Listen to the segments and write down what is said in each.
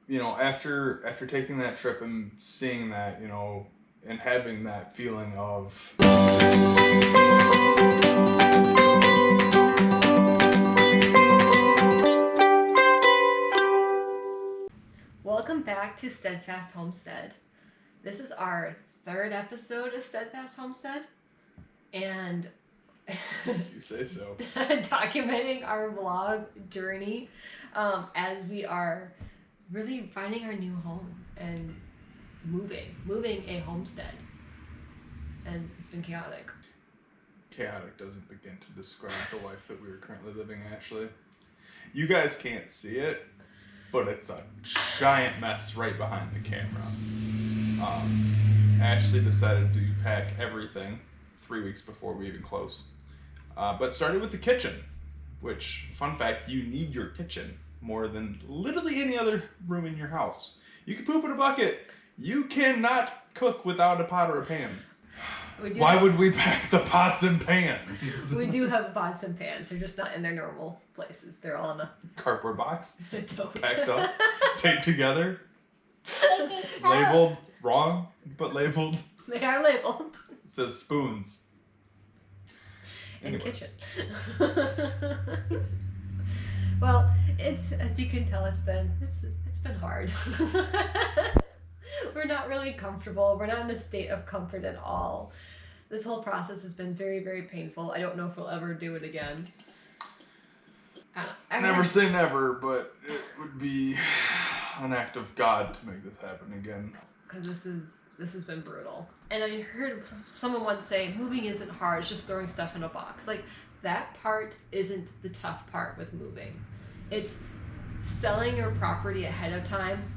you know, after taking that trip and seeing that, you know, and having that feeling of Welcome back to Steadfast Homestead. This is our third episode of Steadfast Homestead, and you say so, documenting our vlog journey as we are really finding our new home and moving a homestead, and it's been chaotic. Chaotic doesn't begin to describe the life that we are currently living, Ashley. You guys can't see it, but it's a giant mess right behind the camera. Ashley decided to pack everything 3 weeks before we even closed. But started with the kitchen, which, fun fact, you need your kitchen more than literally any other room in your house. You can poop in a bucket. You cannot cook without a pot or a pan. Why would we pack the pots and pans? We do have pots and pans. They're just not in their normal places. They're all in a cardboard box, tote. Packed up, taped together, labeled wrong, but labeled. They are labeled. It says spoons. In kitchen. Well, it's, as you can tell, it's been hard. We're not really comfortable. We're not in a state of comfort at all. This whole process has been very, very painful. I don't know if we'll ever do it again. Never say never, but it would be an act of God to make this happen again. Because this has been brutal. And I heard someone once say, moving isn't hard, it's just throwing stuff in a box. Like, that part isn't the tough part with moving. It's selling your property ahead of time.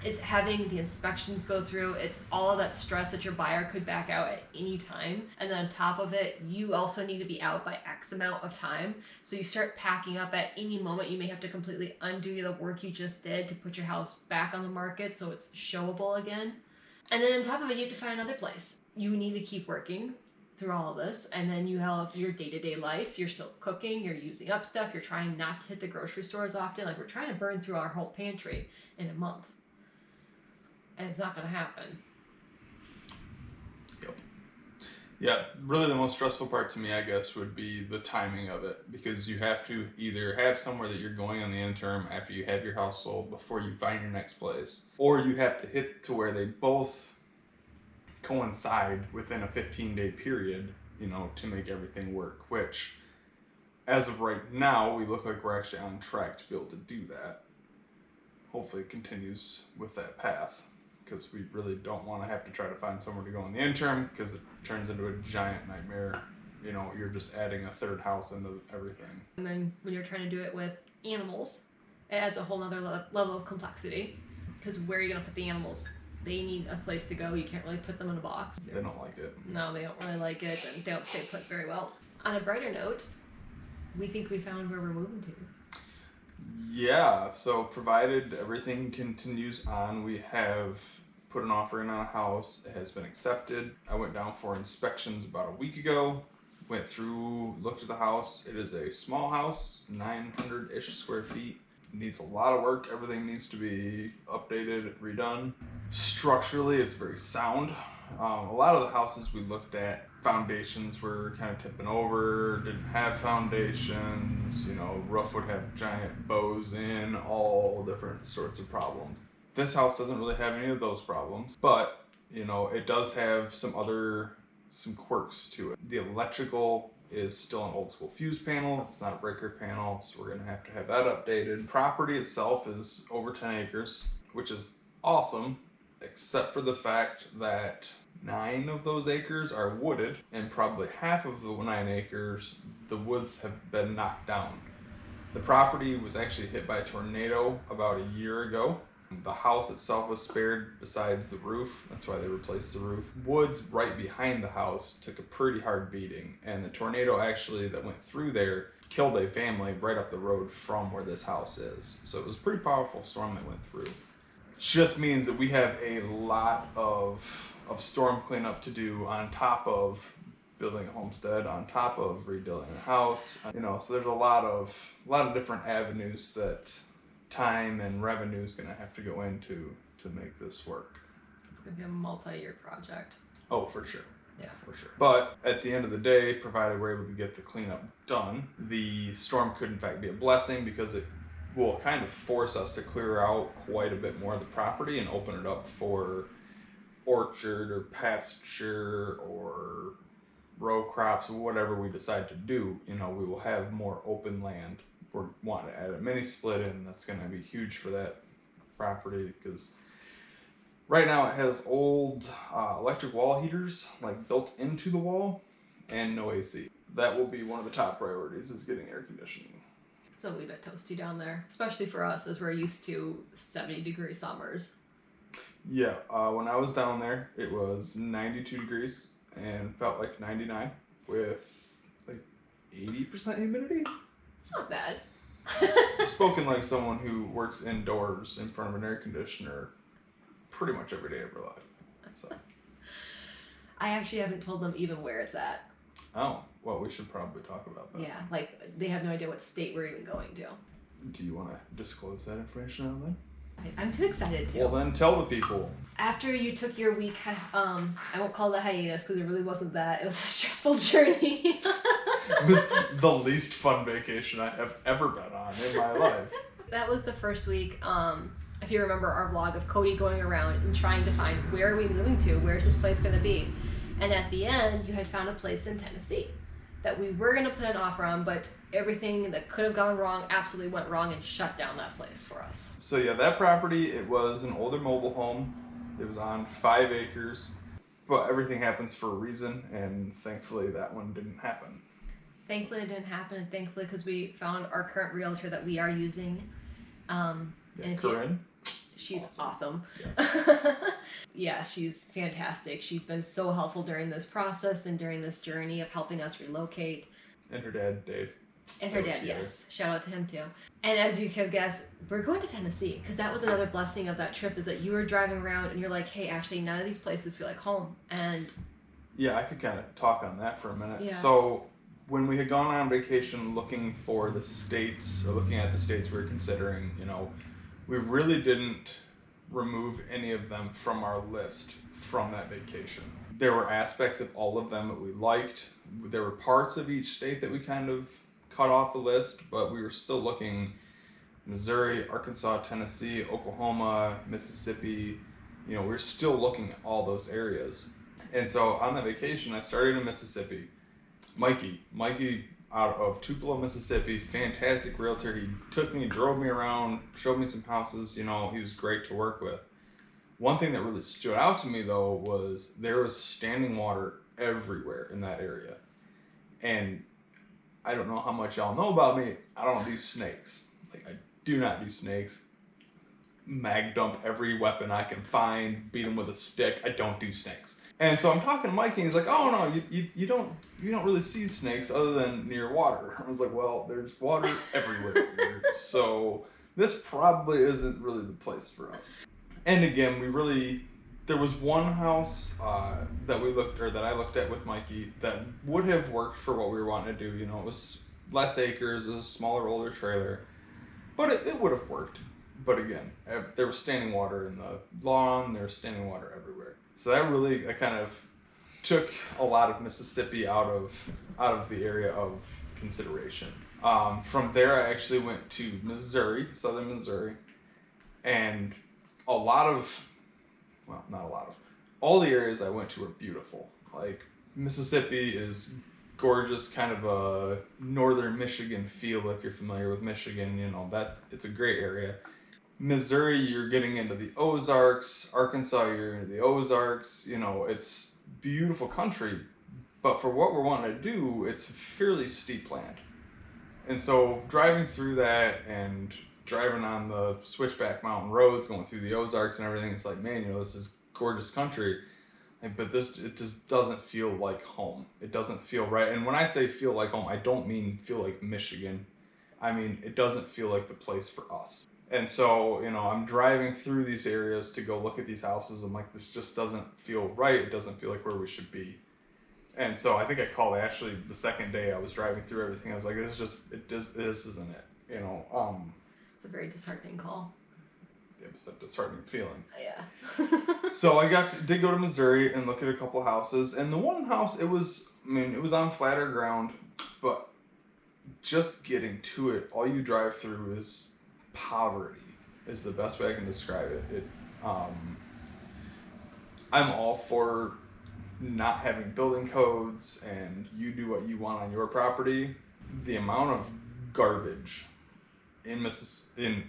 It's having the inspections go through. It's all of that stress that your buyer could back out at any time. And then on top of it, you also need to be out by X amount of time. So you start packing up at any moment. You may have to completely undo the work you just did to put your house back on the market so it's showable again. And then on top of it, you have to find another place. You need to keep working through all of this. And then you have your day-to-day life. You're still cooking. You're using up stuff. You're trying not to hit the grocery stores often. Like, we're trying to burn through our whole pantry in a month. And it's not going to happen. Yep. Yeah, really the most stressful part to me, I guess, would be the timing of it. Because you have to either have somewhere that you're going on the interim after you have your house sold before you find your next place. Or you have to hit to where they both coincide within a 15-day period, you know, to make everything work. Which, as of right now, we look like we're actually on track to be able to do that. Hopefully it continues with that path. Because we really don't want to have to try to find somewhere to go in the interim, because it turns into a giant nightmare. You know, you're just adding a third house into everything. And then when you're trying to do it with animals, it adds a whole nother level of complexity. Because where are you going to put the animals? They need a place to go. You can't really put them in a box. They don't like it. No, they don't really like it, and they don't stay put very well. On a brighter note, we think we found where we're moving to. Yeah, so provided everything continues on, we have put an offer in on a house. It has been accepted. I went down for inspections about a week ago. Went through, looked at the house. It is a small house, 900-ish square feet. It needs a lot of work. Everything needs to be updated, redone. Structurally, it's very sound. A lot of the houses we looked at, foundations were kind of tipping over, didn't have foundations, you know, roof would have giant bows in, all different sorts of problems. This house doesn't really have any of those problems, but, you know, it does have some quirks to it. The electrical is still an old school fuse panel. It's not a breaker panel, so we're gonna have that updated. Property itself is over 10 acres, which is awesome, except for the fact that 9 of those acres are wooded, and probably half of the 9 acres, the woods have been knocked down. The property was actually hit by a tornado about a year ago. The house itself was spared besides the roof. That's why they replaced the roof. Woods right behind the house took a pretty hard beating, and the tornado actually that went through there killed a family right up the road from where this house is. So it was a pretty powerful storm that went through. Just means that we have a lot of storm cleanup to do on top of building a homestead, on top of rebuilding a house. You know, so there's a lot of different avenues that time and revenue is going to have to go into to make this work. It's going to be a multi-year project. Oh, for sure. Yeah. For sure. But at the end of the day, provided we're able to get the cleanup done, the storm could in fact be a blessing because it will kind of force us to clear out quite a bit more of the property and open it up for orchard or pasture or row crops or whatever we decide to do. You know, we will have more open land. We're wanting to add a mini split in. That's going to be huge for that property because right now it has old electric wall heaters like built into the wall and no AC. That will be one of the top priorities is getting air conditioning. It's a wee bit toasty down there, especially for us as we're used to 70-degree summers. Yeah, when I was down there, it was 92 degrees and felt like 99 with like 80% humidity. It's not bad. Spoken like someone who works indoors in front of an air conditioner pretty much every day of her life. So. I actually haven't told them even where it's at. Oh, well, we should probably talk about that. Yeah, like they have no idea what state we're even going to. Do you want to disclose that information out then? I'm too excited to. Well, then tell the people. After you took your week, I won't call it a hiatus because it really wasn't that. It was a stressful journey. It was the least fun vacation I have ever been on in my life. That was the first week. If you remember our vlog of Cody going around and trying to find where are we moving to? Where's this place going to be? And at the end, you had found a place in Tennessee that we were going to put an offer on, but everything that could have gone wrong absolutely went wrong and shut down that place for us. So yeah, that property, it was an older mobile home. It was on 5 acres, but everything happens for a reason, and thankfully that one didn't happen. Thankfully it didn't happen, and thankfully because we found our current realtor that we are using. Corinne? She's awesome. Yes. Yeah, she's fantastic. She's been so helpful during this process and during this journey of helping us relocate. And her dad, Dave. And her dad, yes. Shout out to him too. And as you can guess, we're going to Tennessee because that was another blessing of that trip is that you were driving around and you're like, hey, Ashley, none of these places feel like home. And yeah, I could kind of talk on that for a minute. Yeah. So when we had gone on vacation looking for the states or looking at the states we were considering, you know, we really didn't remove any of them from our list from that vacation. There were aspects of all of them that we liked. There were parts of each state that we kind of cut off the list, but we were still looking Missouri, Arkansas, Tennessee, Oklahoma, Mississippi. You know, we're still looking at all those areas. And so on that vacation, I started in Mississippi. Mikey out of Tupelo, Mississippi, fantastic realtor. He took me, drove me around, showed me some houses. You know, he was great to work with. One thing that really stood out to me though was there was standing water everywhere in that area. And I don't know how much y'all know about me. I don't do snakes. Like, I do not do snakes. Mag dump every weapon I can find, beat them with a stick. I don't do snakes. And so I'm talking to Mikey, and he's like, "Oh no, you don't really see snakes other than near water." I was like, "Well, there's water everywhere here, so this probably isn't really the place for us." And again, there was one house that I looked at with Mikey that would have worked for what we were wanting to do. You know, it was less acres, it was a smaller, older trailer, but it would have worked. But again, there was standing water in the lawn, there was standing water everywhere. So that really kind of took a lot of Mississippi out of the area of consideration. From there, I actually went to Missouri, southern Missouri, and all the areas I went to are beautiful. Like Mississippi is gorgeous, kind of a northern Michigan feel if you're familiar with Michigan. You know, it's a great area. Missouri, you're getting into the Ozarks. Arkansas, you're into the Ozarks. You know, it's beautiful country, but for what we're wanting to do, it's fairly steep land. And so driving through that and driving on the switchback mountain roads, going through the Ozarks and everything, it's like, man, you know, this is gorgeous country. But it just doesn't feel like home. It doesn't feel right. And when I say feel like home, I don't mean feel like Michigan. I mean, it doesn't feel like the place for us. And so, you know, I'm driving through these areas to go look at these houses. I'm like, this just doesn't feel right. It doesn't feel like where we should be. And so I think I called Ashley the second day I was driving through everything. I was like, this isn't it. You know, It's a very disheartening call. It was a disheartening feeling. Yeah. So I did go to Missouri and look at a couple houses, and the one house, it was on flatter ground, but just getting to it, all you drive through is poverty, is the best way I can describe it. I'm all for not having building codes and you do what you want on your property. The amount of garbage in Missouri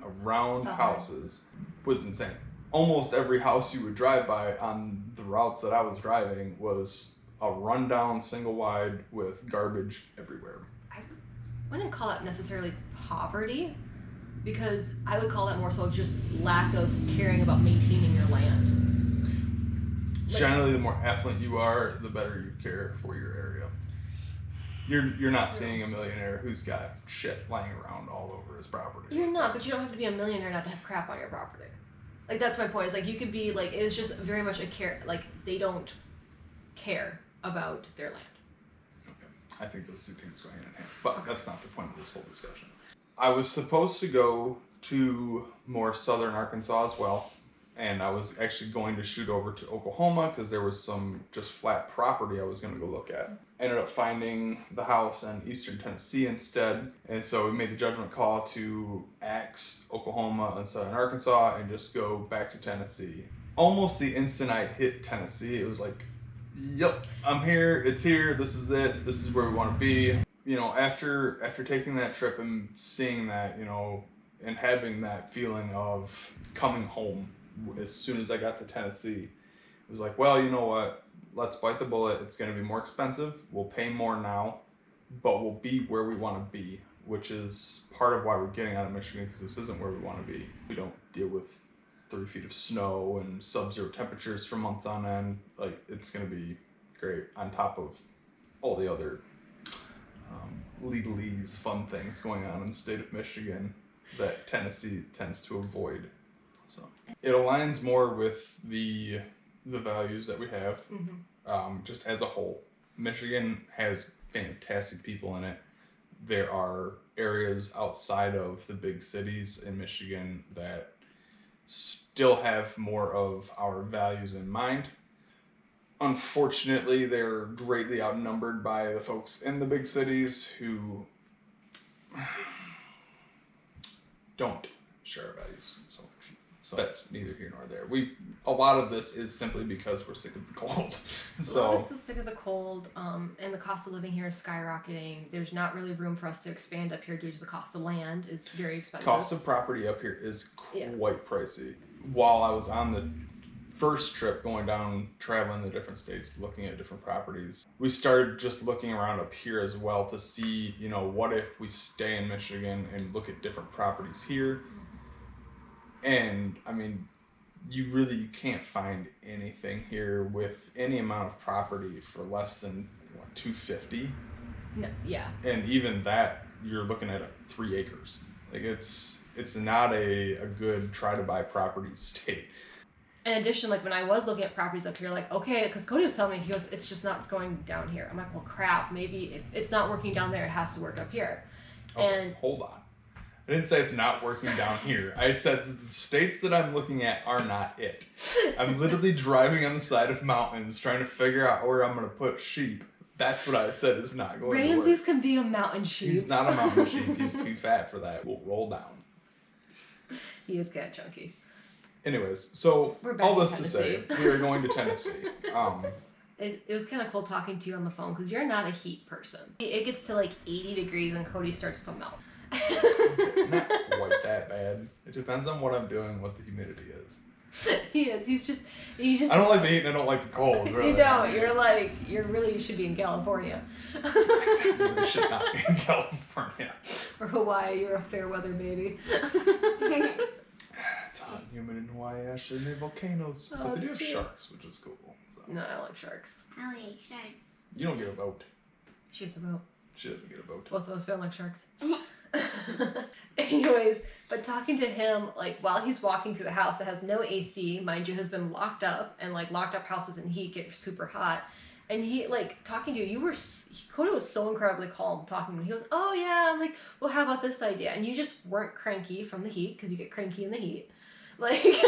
around houses was insane. Almost every house you would drive by on the routes that I was driving was a rundown single wide with garbage everywhere. I wouldn't call that necessarily poverty, because I would call that more so just lack of caring about maintaining your land. Generally, the more affluent you are, the better you care for your area. You're not seeing a millionaire who's got shit lying around all over his property. You're not, but you don't have to be a millionaire not to have crap on your property. Like, that's my point. It's like, you could be like, it's just very much a care, like, they don't care about their land. Okay, I think those two things go hand in hand, but that's not the point of this whole discussion. I was supposed to go to more southern Arkansas as well, and I was actually going to shoot over to Oklahoma because there was some just flat property I was going to go look at. Ended up finding the house in eastern Tennessee instead, and so we made the judgment call to axe Oklahoma and southern Arkansas and just go back to Tennessee. Almost the instant I hit Tennessee, it was like, yep, I'm here, it's here, this is it, this is where we want to be. You know, after taking that trip and seeing that, you know, and having that feeling of coming home as soon as I got to Tennessee, it was like, well, you know what? Let's bite the bullet. It's going to be more expensive. We'll pay more now, but we'll be where we want to be, which is part of why we're getting out of Michigan, because this isn't where we want to be. We don't deal with 3 feet of snow and sub-zero temperatures for months on end. Like, it's going to be great on top of all the other legalese fun things going on in the state of Michigan that Tennessee tends to avoid. So it aligns more with the values that we have, just as a whole. Michigan has fantastic people in it. There are areas outside of the big cities in Michigan that still have more of our values in mind. Unfortunately, they're greatly outnumbered by the folks in the big cities who don't share our values so much. So that's neither here nor there. A lot of this is simply because we're sick of the cold. A lot of it's sick of the cold, and the cost of living here is skyrocketing. There's not really room for us to expand up here due to the cost of land is very expensive. Cost of property up here is quite pricey. While I was on the first trip going down, traveling the different states, looking at different properties, we started just looking around up here as well to see, you know, what if we stay in Michigan and look at different properties here. And I mean, you can't find anything here with any amount of property for less than $250. No, yeah. And even that, you're looking at 3 acres. Like, it's not a good try to buy property state. In addition, like, when I was looking at properties up here, like, okay, because Cody was telling me, he goes, it's just not going down here. I'm like, well, crap, maybe if it's not working down there, it has to work up here. Okay, and hold on. I didn't say it's not working down here. I said the states that I'm looking at are not it. I'm literally driving on the side of mountains trying to figure out where I'm going to put sheep. That's what I said is not going to work. Ramses can be a mountain sheep. He's not a mountain sheep. He's too fat for that. We'll roll down. He is kind of chunky. Anyways, so all this to say, we are going to Tennessee. It was kind of cool talking to you on the phone because you're not a heat person. It gets to like 80 degrees and Cody starts to melt. Not quite that bad. It depends on what I'm doing, what the humidity is. He is. He's just. I don't like the heat and I don't like the cold. Really. You don't. You should be in California. I really should not be in California. Or Hawaii. You're a fair weather baby. It's hot and humid in Hawaii, Ashley. They have volcanoes. Oh, but they do have true. sharks, which is cool. So. No, I like sharks. I like sharks. You don't get a vote. She gets a vote. She doesn't get a vote. Both of us don't like sharks. Anyways, but talking to him, like, while he's walking through the house that has no AC, mind you, has been locked up, and like locked up houses in heat get super hot. And he, like, talking to you, Cody was so incredibly calm talking to me. He goes, oh yeah, I'm like, well, how about this idea? And you just weren't cranky from the heat, because you get cranky in the heat. Like,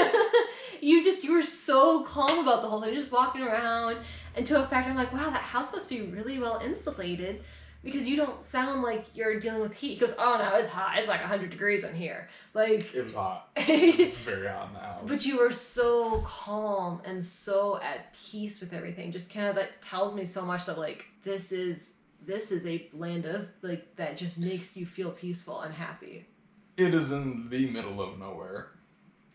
you were so calm about the whole thing, just walking around. And to a fact, I'm like, wow, that house must be really well insulated, because you don't sound like you're dealing with heat. He goes, oh no, it's hot. It's like 100 degrees in here. Like, it was hot. It was very hot in the house. But you were so calm and so at peace with everything. Just kind of, that tells me so much that, like, this is a land of, like, that just makes you feel peaceful and happy. It is in the middle of nowhere.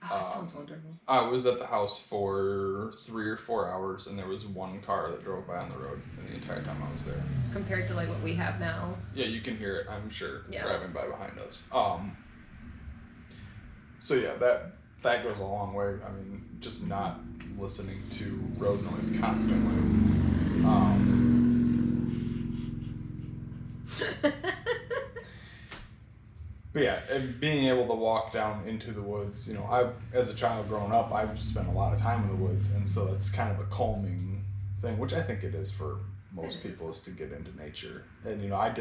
Oh, sounds wonderful. I was at the house for 3 or 4 hours, and there was one car that drove by on the road the entire time I was there. Compared to, like, what we have now. Yeah, you can hear it, I'm sure, yeah. driving by behind us. So yeah, that goes a long way. I mean, just not listening to road noise constantly. But yeah, and being able to walk down into the woods, you know, as a child growing up, I've spent a lot of time in the woods, and so that's kind of a calming thing, which I think it is for most people, is to get into nature. And, you know,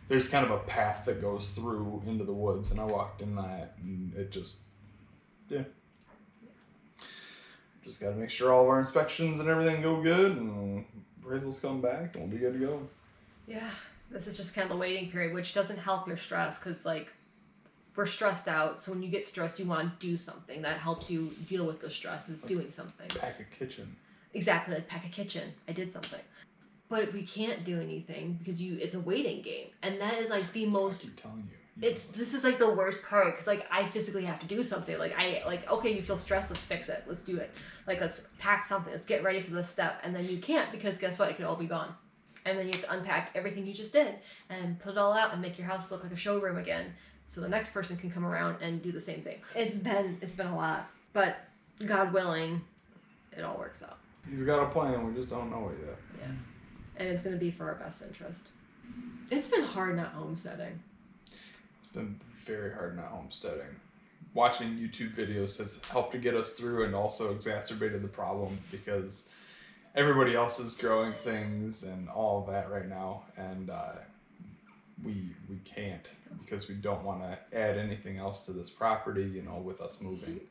there's kind of a path that goes through into the woods, and I walked in that, and it just, yeah. Just got to make sure all of our inspections and everything go good, and appraisals come back, and we'll be good to go. Yeah, this is just kind of the waiting period, which doesn't help your stress, because, like, we're stressed out, so when you get stressed, you want to do something that helps you deal with the stress, is doing something. Pack a kitchen. Exactly, like pack a kitchen. I did something. But we can't do anything because it's a waiting game. And that is, like, the most... I keep telling you. This is, like, the worst part, because, like, I physically have to do something. Like, okay, you feel stressed, let's fix it. Let's do it. Like, let's pack something. Let's get ready for this step. And then you can't, because guess what? It could all be gone. And then you have to unpack everything you just did and put it all out and make your house look like a showroom again, so the next person can come around and do the same thing. It's been a lot, but God willing, it all works out. He's got a plan, we just don't know it yet. Yeah. And it's going to be for our best interest. It's been hard not homesteading. It's been very hard not homesteading. Watching YouTube videos has helped to get us through, and also exacerbated the problem, because everybody else is growing things and all of that right now, and we can't, because we don't want to add anything else to this property, you know, with us moving.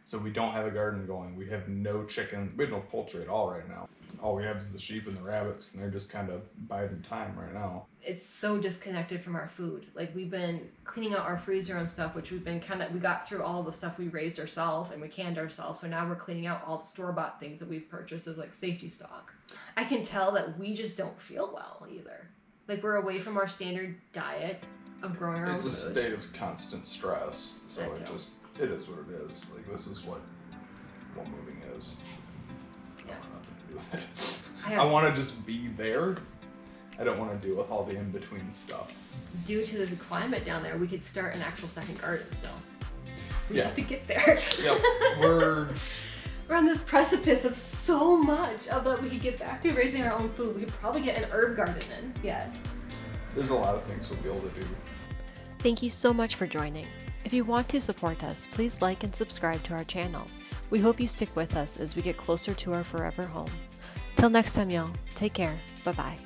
So we don't have a garden going. We have no chicken. We have no poultry at all right now. All we have is the sheep and the rabbits, and they're just kind of biding time right now. It's so disconnected from our food. Like, we've been cleaning out our freezer and stuff, which we got through all the stuff we raised ourselves and we canned ourselves. So now we're cleaning out all the store-bought things that we've purchased as, like, safety stock. I can tell that we just don't feel well either. Like, we're away from our standard diet of growing our own food. It's a state of constant stress. So it is what it is. Like, this is what moving is. Yeah. I want to just be there. I don't want to deal with all the in-between stuff. Due to the climate down there, we could start an actual second garden still. We just have to get there. Yep. We're on this precipice of so much of that we could get back to raising our own food. We could probably get an herb garden in yet. There's a lot of things we'll be able to do. Thank you so much for joining. If you want to support us, please like and subscribe to our channel. We hope you stick with us as we get closer to our forever home. Till next time, y'all. Take care. Bye-bye.